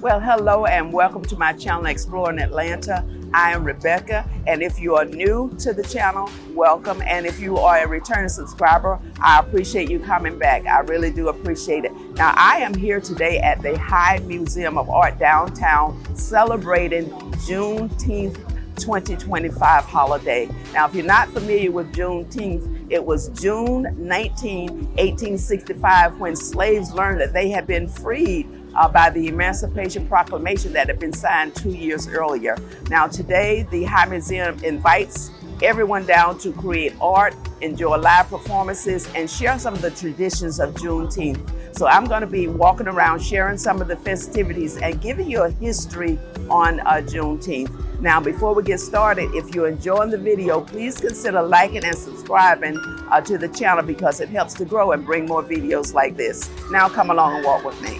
Well, hello and welcome to my channel, Exploring Atlanta. I am Rebecca, and if you are new to the channel, welcome. And if you are a returning subscriber, I appreciate you coming back. I really do appreciate it. Now, I am here today at the Hyde Museum of Art downtown celebrating Juneteenth 2025 holiday. Now, if you're not familiar with Juneteenth, it was June 19, 1865, when slaves learned that they had been freed by the Emancipation Proclamation that had been signed 2 years earlier. Now today, the Hyde Museum invites everyone down to create art, enjoy live performances, and share some of the traditions of Juneteenth. So I'm going to be walking around sharing some of the festivities and giving you a history on Juneteenth. Now, before we get started, if you're enjoying the video, please consider liking and subscribing to the channel because it helps to grow and bring more videos like this. Now come along and walk with me.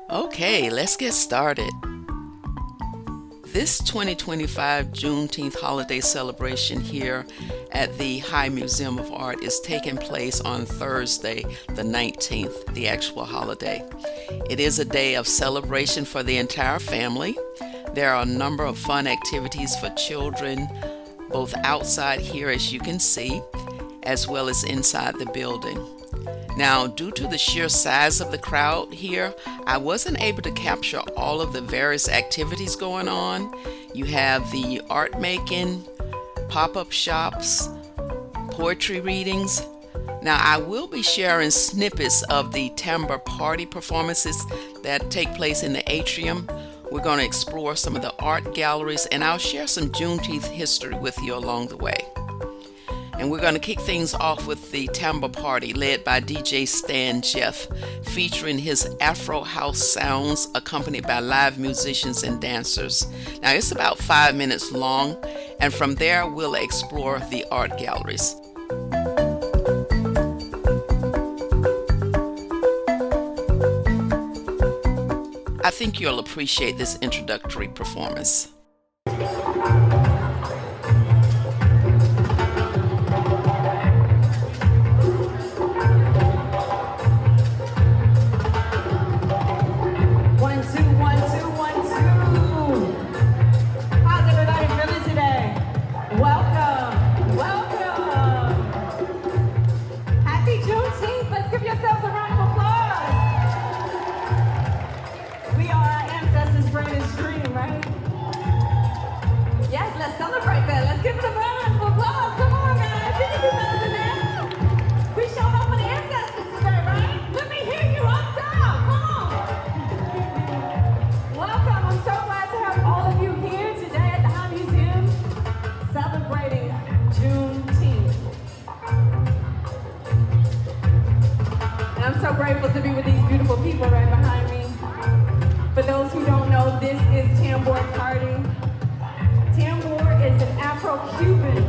Okay, let's get started. This 2025 Juneteenth holiday celebration here at the Hyde Museum of Art is taking place on Thursday, the 19th, the actual holiday. It is a day of celebration for the entire family. There are a number of fun activities for children, both outside here, as you can see, as well as inside the building. Now, due to the sheer size of the crowd here, I wasn't able to capture all of the various activities going on. You have the art making, pop-up shops, poetry readings. Now, I will be sharing snippets of the timber party performances that take place in the atrium. We're going to explore some of the art galleries, and I'll share some Juneteenth history with you along the way. And we're going to kick things off with the Timber Party led by DJ Stan Jeff, featuring his Afro house sounds accompanied by live musicians and dancers. Now it's about 5 minutes long, and from there we'll explore the art galleries. I think you'll appreciate this introductory performance. Grateful to be with these beautiful people right behind me. For those who don't know, this is Tambour Party. Tambour is an Afro-Cuban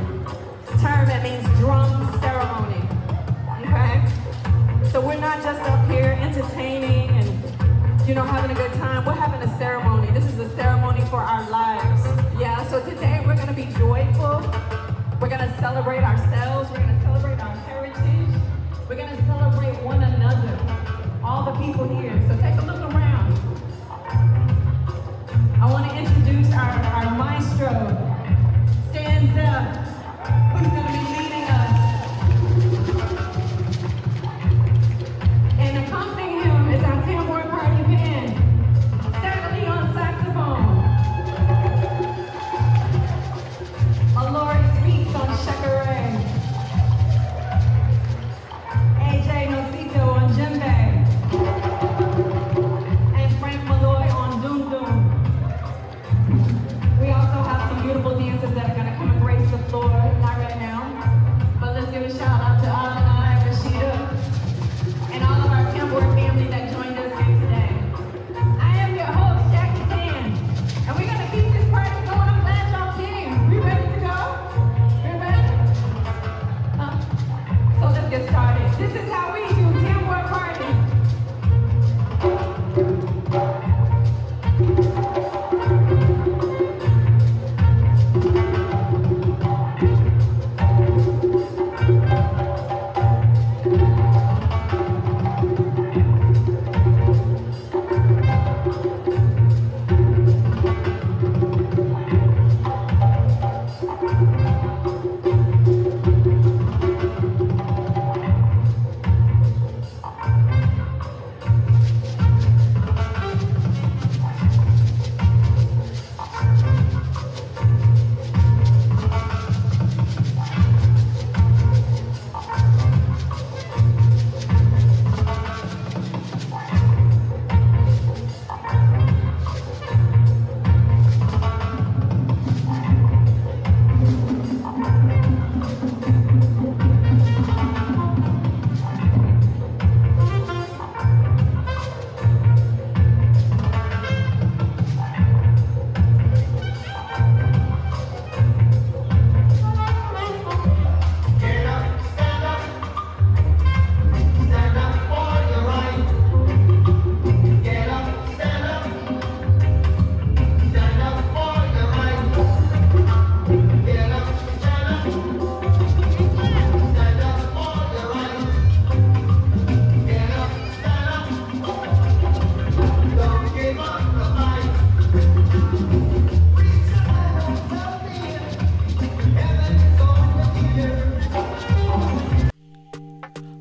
term that means drum ceremony. Okay? So we're not just up here entertaining and, having a good time. We're having a ceremony. This is a ceremony for our lives. Yeah, so today we're going to be joyful. We're going to celebrate ourselves. We're going to celebrate our heritage. We're going to celebrate one another, all the people here. So take a look around. I want to introduce our maestro, Stanza, who's going to be leading us. And accompanying him is our Tambour Party band. get started. This is how we do Tambour Party.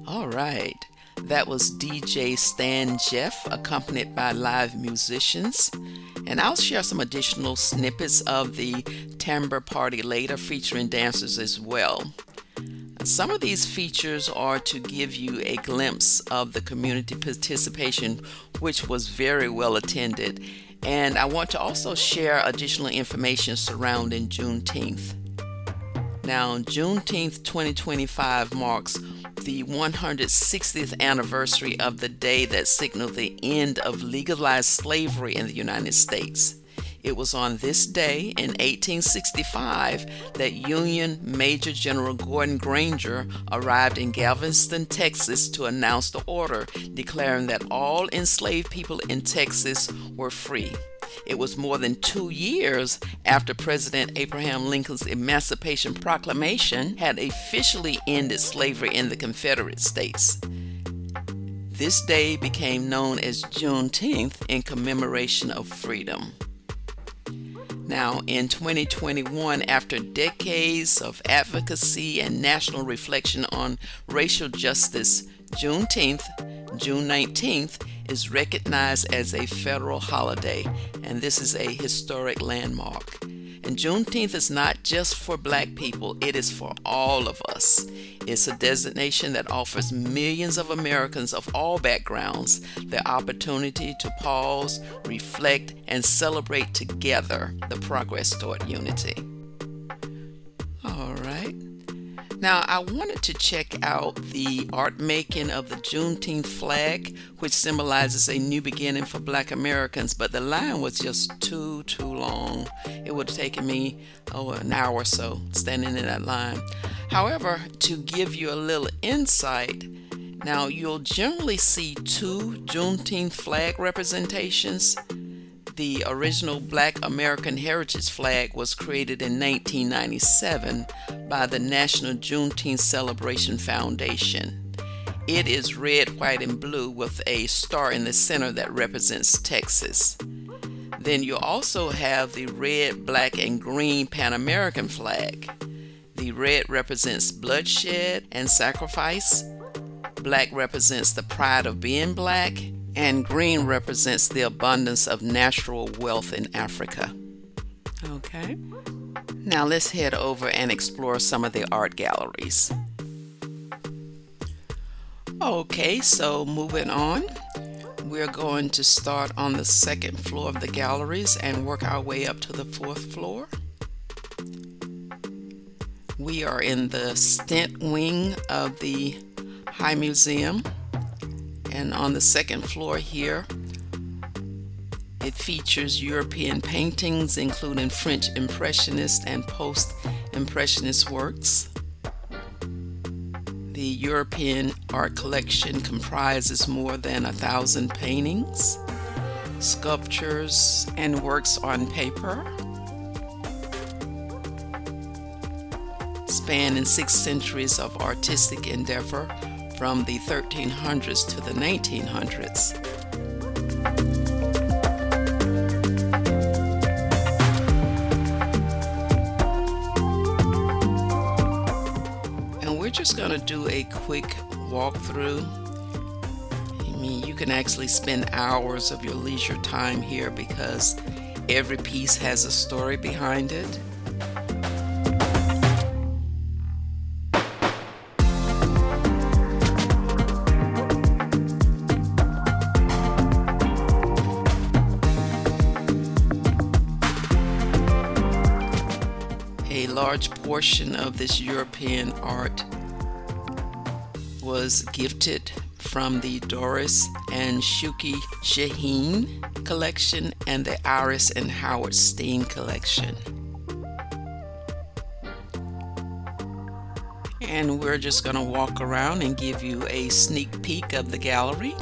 All right, that was DJ Stan Jeff, accompanied by live musicians. And I'll share some additional snippets of the Tambour Party later, featuring dancers as well. Some of these features are to give you a glimpse of the community participation, which was very well attended. And I want to also share additional information surrounding Juneteenth. Now, Juneteenth 2025 marks the 160th anniversary of the day that signaled the end of legalized slavery in the United States. It was on this day in 1865 that Union Major General Gordon Granger arrived in Galveston, Texas to announce the order declaring that all enslaved people in Texas were free. It was more than 2 years after President Abraham Lincoln's Emancipation Proclamation had officially ended slavery in the Confederate States. This day became known as Juneteenth in commemoration of freedom. Now, in 2021, after decades of advocacy and national reflection on racial justice, Juneteenth, June 19th, is recognized as a federal holiday, and this is a historic landmark. And Juneteenth is not just for Black people, it is for all of us. It's a designation that offers millions of Americans of all backgrounds the opportunity to pause, reflect, and celebrate together the progress toward unity. All right. Now, I wanted to check out the art making of the Juneteenth flag, which symbolizes a new beginning for Black Americans, but the line was just too long. It would have taken me an hour or so standing in that line. However, to give you a little insight, now you'll generally see two Juneteenth flag representations. The original Black American Heritage flag was created in 1997 by the National Juneteenth Celebration Foundation. It is red, white, and blue with a star in the center that represents Texas. Then you also have the red, black, and green Pan American flag. The red represents bloodshed and sacrifice. Black represents the pride of being Black. And green represents the abundance of natural wealth in Africa. Okay. Now let's head over and explore some of the art galleries. Okay, so moving on, we're going to start on the second floor of the galleries and work our way up to the fourth floor. We are in the Stent wing of the High Museum. And on the second floor here, it features European paintings, including French Impressionist and Post-Impressionist works. The The European art collection comprises more than 1,000 paintings, sculptures, and works on paper, spanning 6 centuries of artistic endeavor from the 1300s to the 1900s. And we're just going to do a quick walkthrough. I mean, you can actually spend hours of your leisure time here because every piece has a story behind it. A large portion of this European art was gifted from the Doris and Shuki Shaheen collection and the Iris and Howard Steen collection. And we're just going to walk around and give you a sneak peek of the gallery.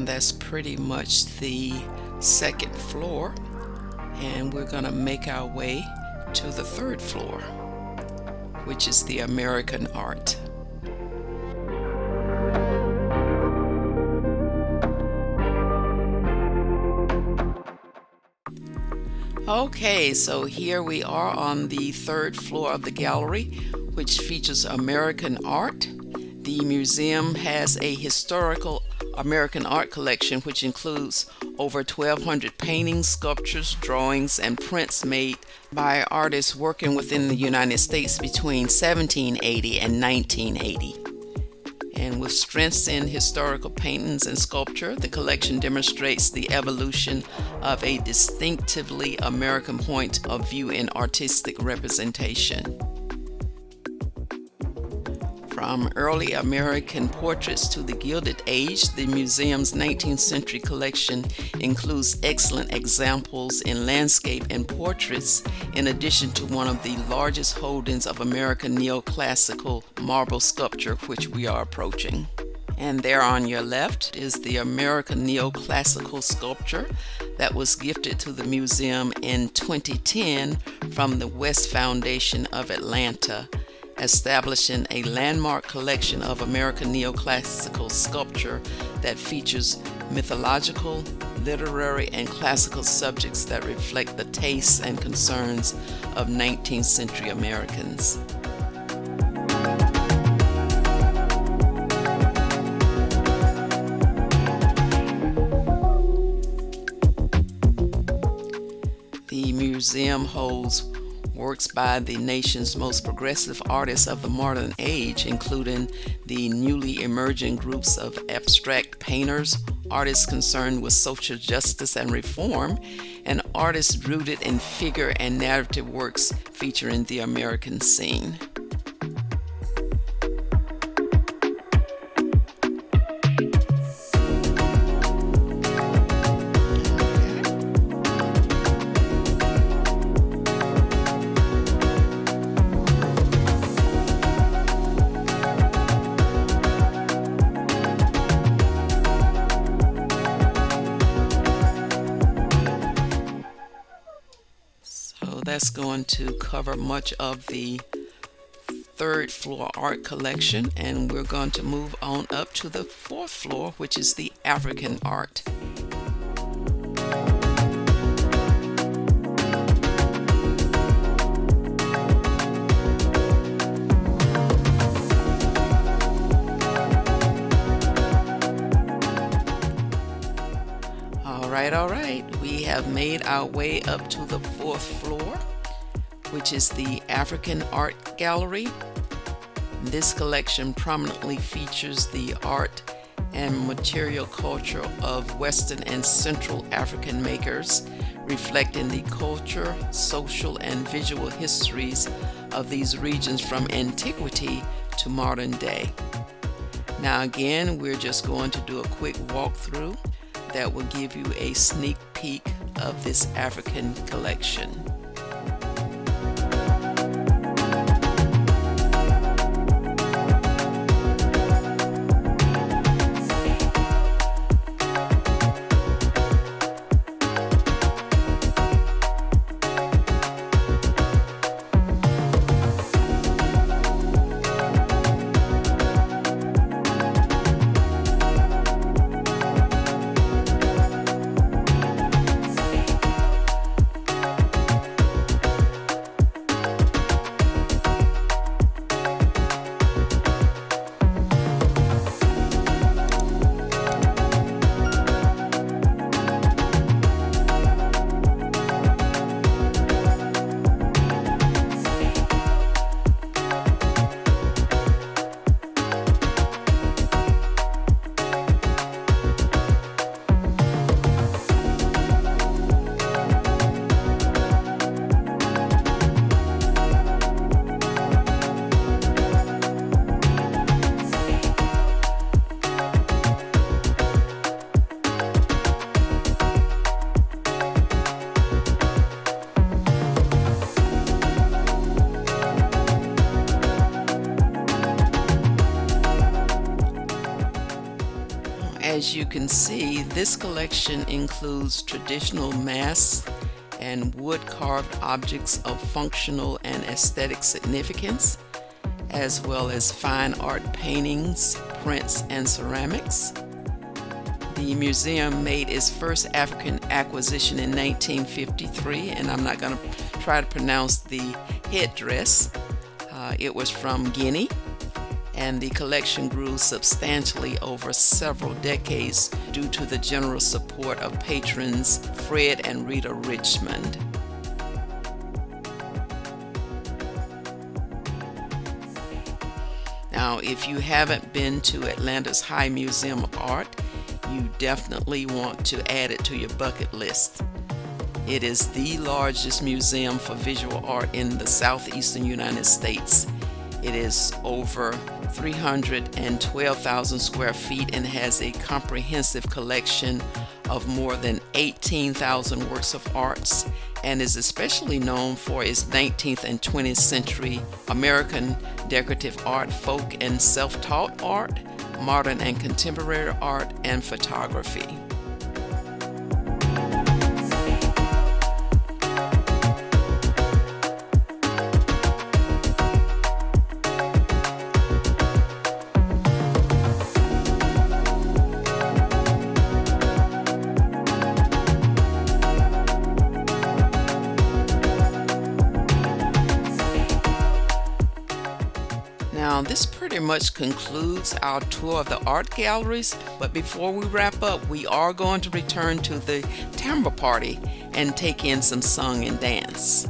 That's pretty much the second floor, and we're going to make our way to the third floor, which is the American art. Okay, so here we are on the third floor of the gallery, which features American art. The museum has a historical American art collection which includes over 1,200 paintings, sculptures, drawings, and prints made by artists working within the United States between 1780 and 1980. And with strengths in historical paintings and sculpture, the collection demonstrates the evolution of a distinctively American point of view in artistic representation. From early American portraits to the Gilded Age, the museum's 19th century collection includes excellent examples in landscape and portraits, in addition to one of the largest holdings of American neoclassical marble sculpture, which we are approaching. And there on your left is the American neoclassical sculpture that was gifted to the museum in 2010 from the West Foundation of Atlanta, establishing a landmark collection of American neoclassical sculpture that features mythological, literary, and classical subjects that reflect the tastes and concerns of 19th century Americans. The museum holds works by the nation's most progressive artists of the modern age, including the newly emerging groups of abstract painters, artists concerned with social justice and reform, and artists rooted in figure and narrative works featuring the American scene. That's going to cover much of the third floor art collection, and we're going to move on up to the fourth floor, which is the African art. All right. We have made our way up to the fourth floor, which is the African Art Gallery. This collection prominently features the art and material culture of Western and Central African makers, reflecting the culture, social, and visual histories of these regions from antiquity to modern day. Now again, we're just going to do a quick walkthrough that will give you a sneak peek of this African collection. As you can see, this collection includes traditional masks and wood-carved objects of functional and aesthetic significance, as well as fine art paintings, prints, and ceramics. The museum made its first African acquisition in 1953, and I'm not going to try to pronounce the headdress. It was from Guinea. And the collection grew substantially over several decades due to the generous support of patrons Fred and Rita Richmond. Now, if you haven't been to Atlanta's High Museum of Art, you definitely want to add it to your bucket list. It is the largest museum for visual art in the southeastern United States. It is over 312,000 square feet and has a comprehensive collection of more than 18,000 works of arts, and is especially known for its 19th and 20th century American decorative art, folk and self-taught art, modern and contemporary art, and photography. Now, this pretty much concludes our tour of the art galleries, but before we wrap up, we are going to return to the Timber Party and take in some song and dance.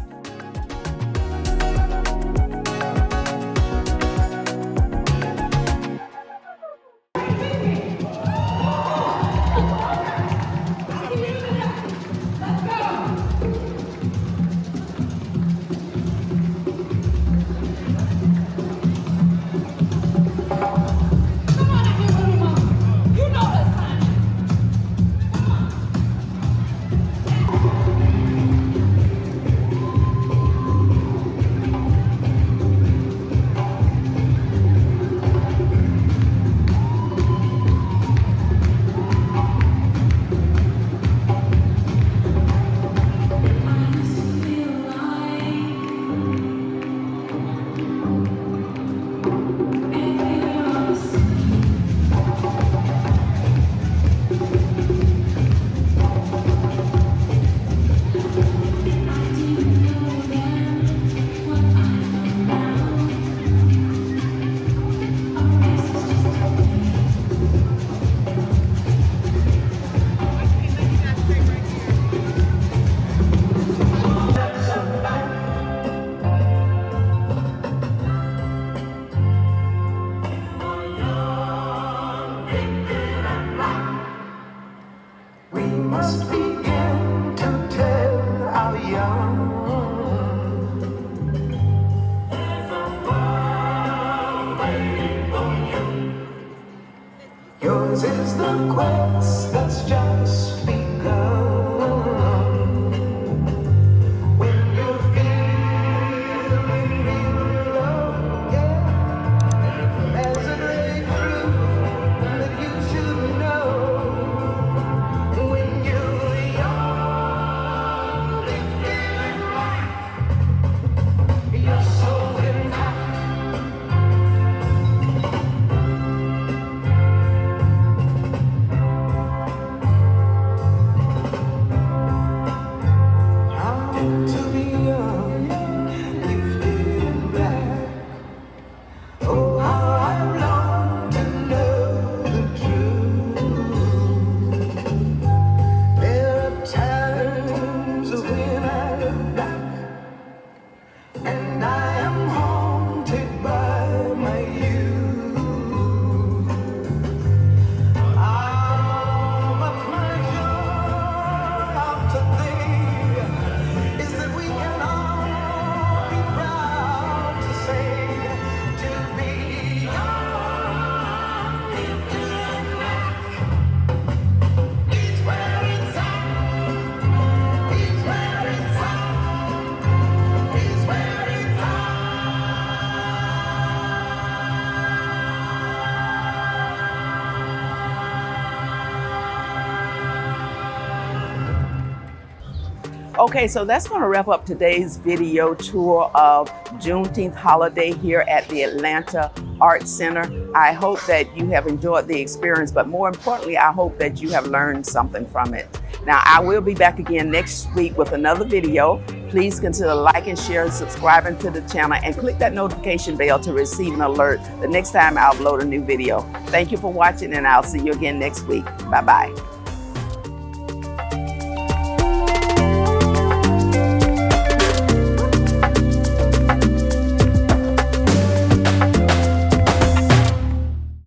Okay, so that's going to wrap up today's video tour of Juneteenth holiday here at the Atlanta Arts Center. I hope that you have enjoyed the experience, but more importantly, I hope that you have learned something from it. Now, I will be back again next week with another video. Please consider liking, sharing, subscribing to the channel, and click that notification bell to receive an alert the next time I upload a new video. Thank you for watching, and I'll see you again next week. Bye-bye.